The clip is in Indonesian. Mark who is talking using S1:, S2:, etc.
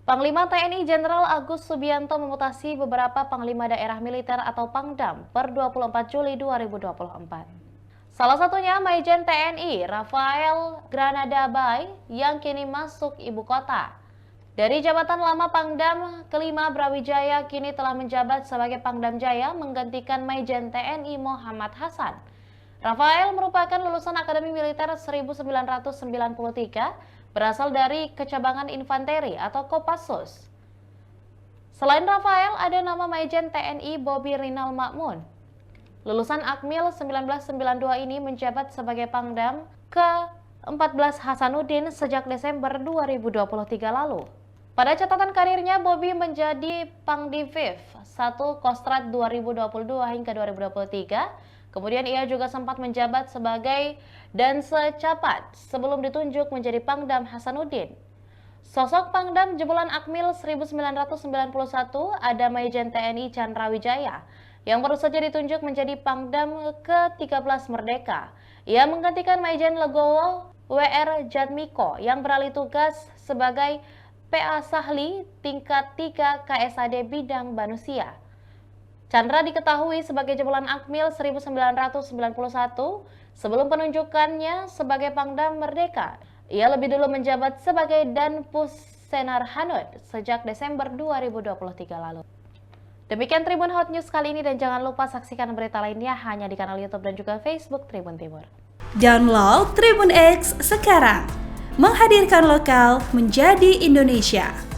S1: Panglima TNI Jenderal Agus Subianto memutasi beberapa Panglima Daerah Militer atau Pangdam per 24 Juli 2024. Salah satunya Maijen TNI Rafael Granada Bay yang kini masuk ibu kota. Dari jabatan lama Pangdam kelima Brawijaya kini telah menjabat sebagai Pangdam Jaya menggantikan Maijen TNI Muhammad Hasan. Rafael merupakan lulusan Akademi Militer 1993, berasal dari Kecabangan Infanteri atau Kopassus. Selain Rafael, ada nama Maijen TNI Bobi Rinal Makmun. Lulusan Akmil 1992 ini menjabat sebagai Pangdam ke-14 Hasanuddin sejak Desember 2023 lalu. Pada catatan karirnya, Bobi menjadi Pangdiviv 1 Kostrat 2022 hingga 2023. Kemudian ia juga sempat menjabat sebagai Danse Capat sebelum ditunjuk menjadi Pangdam Hasanuddin. Sosok Pangdam jebolan Akmil 1991 ada Maijen TNI Chandra Wijaya yang baru saja ditunjuk menjadi Pangdam ke-13 Merdeka. Ia menggantikan Maijen Legowo WR Jatmiko yang beralih tugas sebagai PA Sahli tingkat 3 KSAD Bidang Manusia. Chandra diketahui sebagai jebolan Akmil 1991 sebelum penunjukannya sebagai Pangdam Merdeka. Ia lebih dulu menjabat sebagai Danpus Senar Hanud sejak Desember 2023 lalu. Demikian Tribun Hot News kali ini dan jangan lupa saksikan berita lainnya hanya di kanal YouTube dan juga Facebook Tribun Timur.
S2: Download Tribun X sekarang, menghadirkan lokal menjadi Indonesia.